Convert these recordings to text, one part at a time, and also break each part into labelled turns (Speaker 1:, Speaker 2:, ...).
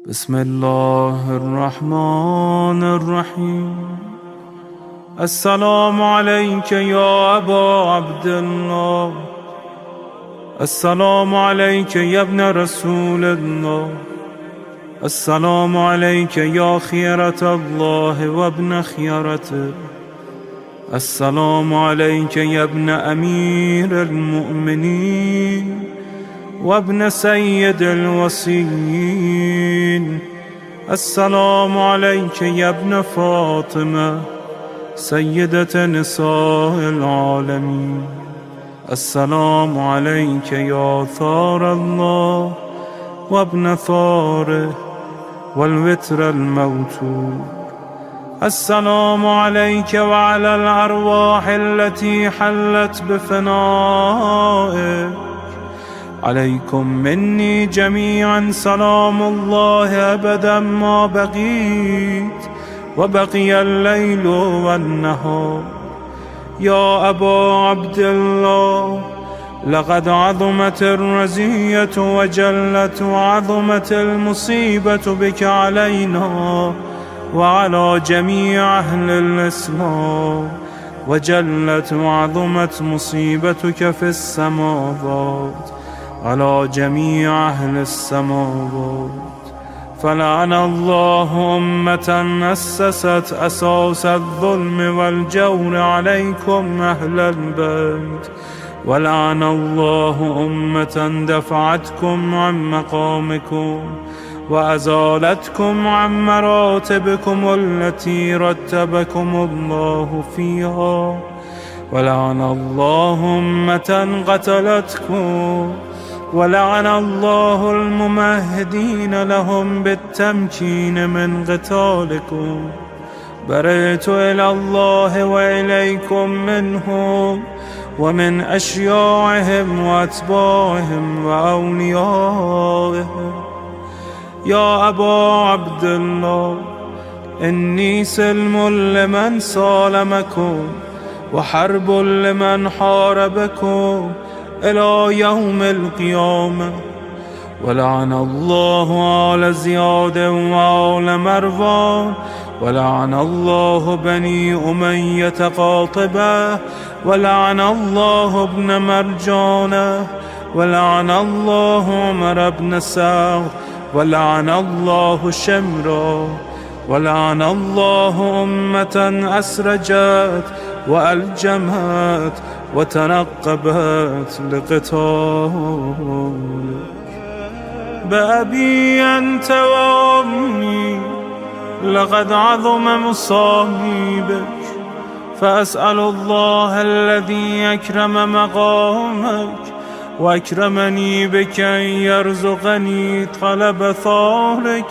Speaker 1: بسم الله الرحمن الرحيم. السلام عليك يا أبا عبد الله، السلام عليك يا ابن رسول الله، السلام عليك يا خيرة الله وابن خيرته، السلام عليك يا ابن أمير المؤمنين وابن سيد الوصيين، السلام عليك يا ابن فاطمة سيدة نساء العالمين، السلام عليك يا ثار الله وابن ثاره والوتر الموتور، السلام عليك وعلى الأرواح التي حلت بفنائك، عليكم مني جميعا سلام الله أبدا ما بقيت وبقي الليل والنهار. يا أبا عبد الله، لقد عظمت الرزية وجلت وعظمت المصيبة بك علينا وعلى جميع أهل الإسلام، وجلت وعظمت مصيبتك في السماوات على جميع أهل السماوات. فلعن الله أمة أسست أساس الظلم والجور عليكم أهل البيت، ولعن الله أمة دفعتكم عن مقامكم وأزالتكم عن مراتبكم التي رتبكم الله فيها، ولعن الله أمة قتلتكم، ولعن الله الممهدين لهم بالتمكين من قتالكم. برئت إلى الله وإليكم منهم ومن أشياعهم وأتباعهم وأوليائهم. يا أبا عبد الله، إني سلم لمن سالمكم وحرب لمن حاربكم إلى يوم القيامة. ولعن الله آل زياد وآل مروان، ولعن الله بني أمية قاطبة، ولعن الله ابن مرجانة، ولعن الله عمر بن سعد، ولعن الله شمرا، ولعن الله أمة أسرجت وألجمت وتنقبت لقتالك. بأبي أنت وأمي، لقد عظم مصائبك، فأسأل الله الذي أكرم مقامك وأكرمني بك أن يرزقني طلب ثارك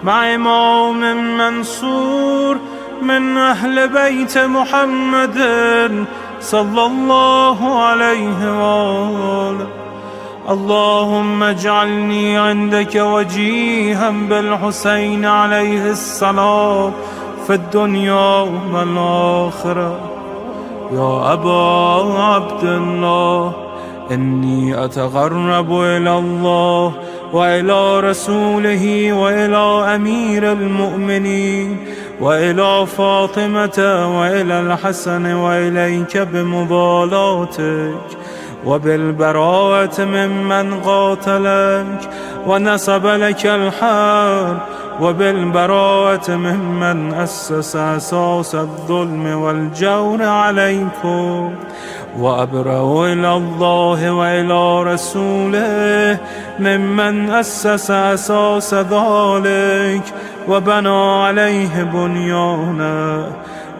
Speaker 1: مع إمام منصور من أهل بيت محمد صلى الله عليه وآله. اللهم اجعلني عندك وجيها بالحسين عليه السلام في الدنيا والآخرة. يا أبا عبد الله، إني أتقرب إلى الله وإلى رسوله وإلى أمير المؤمنين وإلى فاطمة وإلى الحسن وإليك بمضالاتك وبالبراءة ممن قاتلك ونصب لك الحرب، وبالبراءة ممن أسس أساس الظلم والجور عليكم. وأبرأ إلى الله وإلى رسوله ممن أسس أساس ذلك وبنى عليه بنيانا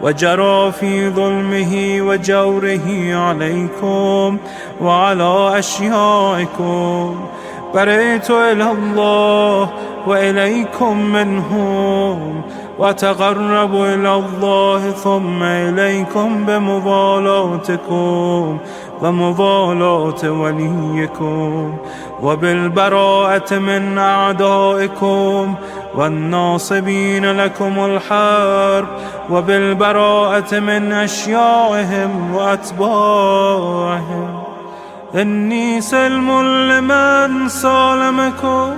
Speaker 1: وجرى في ظلمه وجوره عليكم وعلى أشيائكم. برئت إلى الله وإليكم منهم، وتقرب إلى الله ثم إليكم بمضالاتكم ومضالاة وليكم، وبالبراءة من أعدائكم والناصبين لكم الحرب، وبالبراءة من أشياعهم وأتباعهم. إني سلم لمن سالمكم،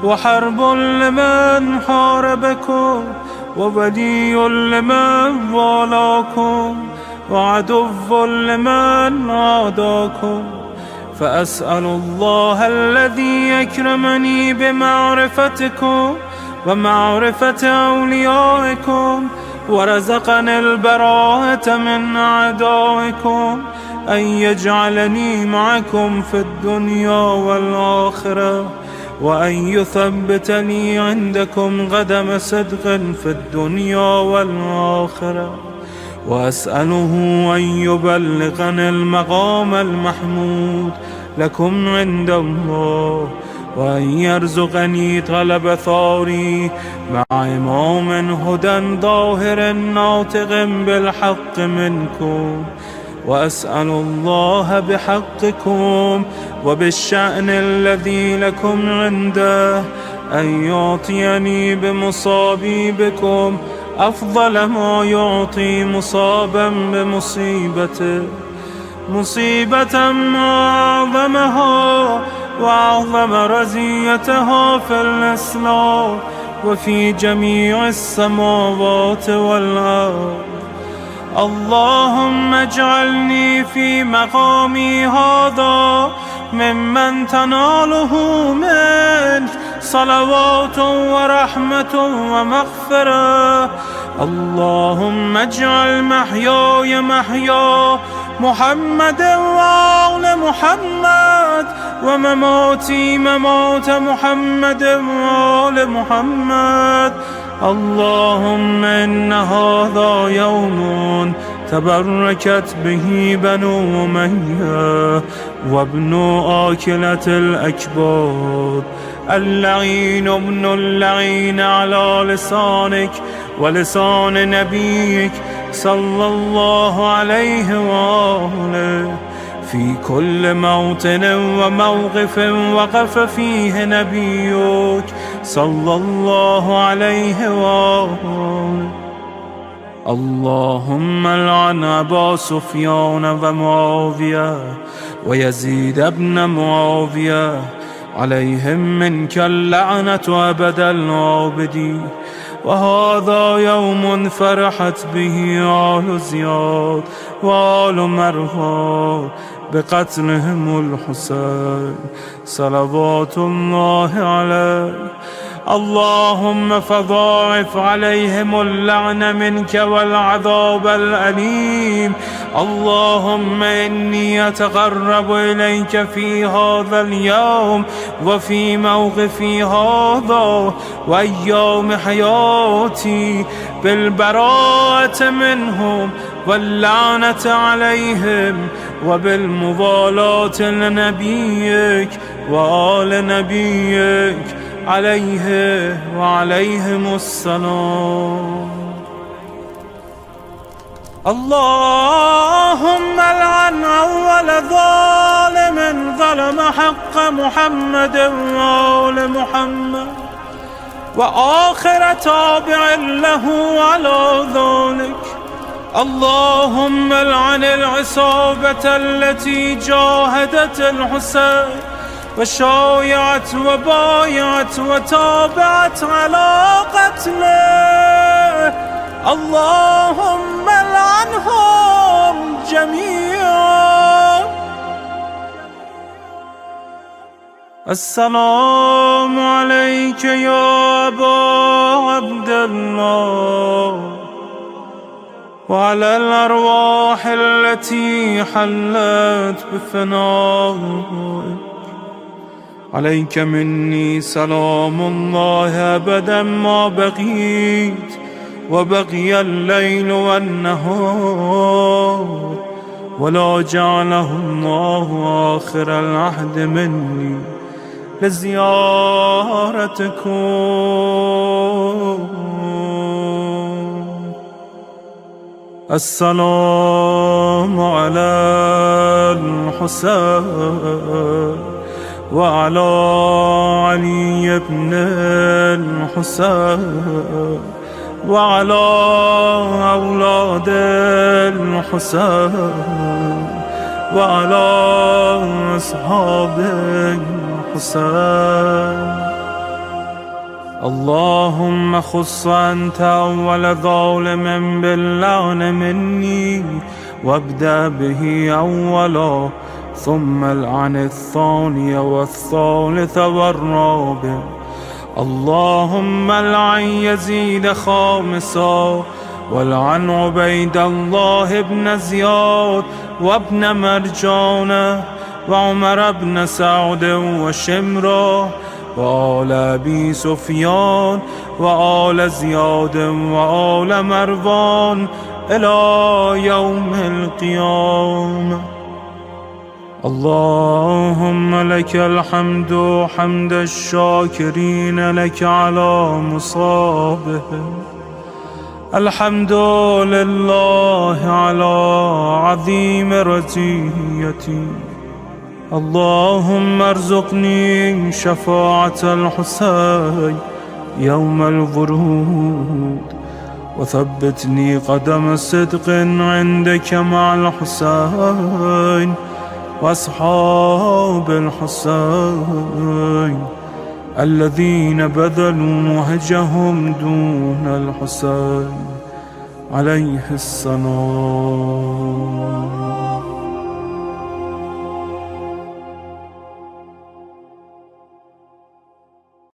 Speaker 1: وحرب لمن حاربكم، وولي لمن والاكم، وعدو لمن عاداكم. فأسأل الله الذي يكرمني بمعرفتكم ومعرفة أوليائكم، ورزقني البراءة من أعدائكم، أن يجعلني معكم في الدنيا والآخرة، وأن يثبتني عندكم قدم صدق في الدنيا والآخرة. وأسأله أن يبلغني المقام المحمود لكم عند الله، وأن يرزقني طلب ثاري مع إمام هدى ظاهر ناطق بالحق منكم. وأسأل الله بحقكم وبالشأن الذي لكم عنده أن يعطيني بمصابي بكم أفضل ما يعطي مصابا بمصيبته، مصيبة ما أعظمها وأعظم رزيتها في الإسلام وفي جميع السماوات والأرض. اللهم اجعلني في مقامي هذا ممن تناله منك صلوات ورحمة ومغفرة. اللهم اجعل محياي محيا محمد وآل محمد، ومماتي ممات محمد وآل محمد. اللهم إن هذا يوم تبركت به بنو أمية وابن آكلة الأكباد، اللعين ابن اللعين على لسانك ولسان نبيك صلى الله عليه وآله، في كل موطن وموقف وقف فيه نبيك صلى الله عليه وآله. اللهم لعن أبا سفيان ومعاوية ويزيد بن معاوية، عليهم منك اللعنة أبد العابدين. وهذا يوم فرحت به آل زياد وآل مروان بقتلهم الحسين صلوات الله عليه. اللهم فضاعف عليهم اللعن منك والعذاب الأليم. اللهم إني أتقرب إليك في هذا اليوم وفي موقفي هذا وأيام حياتي بالبراءة منهم واللعنة عليهم، وبالموالاة لنبيك وآل نبيك عليه وعليهم السلام. اللهم لعن أول ظالم ظلم حق محمد وآل محمد، وآخر تابع له على ذلك. اللهم لعن العصابة التي جاهدت الحسين وشايعت وبايعت وتابعت على قتله. اللهم لعنهم جميعا. السلام عليك يا أبا عبد الله، وعلى الأرواح التي حلت بفنائك. عليك مني سلام الله أبدا ما بقيت وبقي الليل والنهار، ولا جعله الله آخر العهد مني لزيارتكم. السلام على الحسين وعلى علي بن الحسين وعلى أولاد الحسين وعلى أصحاب الحسين. اللهم خص أنت أول ظالم باللعن مني، وابدأ به أولا، ثم العن الثاني والثالث والرابع. اللهم العن يزيد خامسا، والعن عبيد الله بن زياد وابن مرجانة وعمر بن سعد وشمرة وآل أبي سفيان وآل زياد وآل مروان إلى يوم القيامة. اللهم لك الحمد حمد الشاكرين لك على مصابهم. الحمد لله على عظيم رزيتي. اللهم ارزقني شفاعة الحسين يوم الورود، وثبتني قدم صدق عندك مع الحسين وأصحاب الحسين الذين بذلوا وهجهم دون الحسين عليه السلام.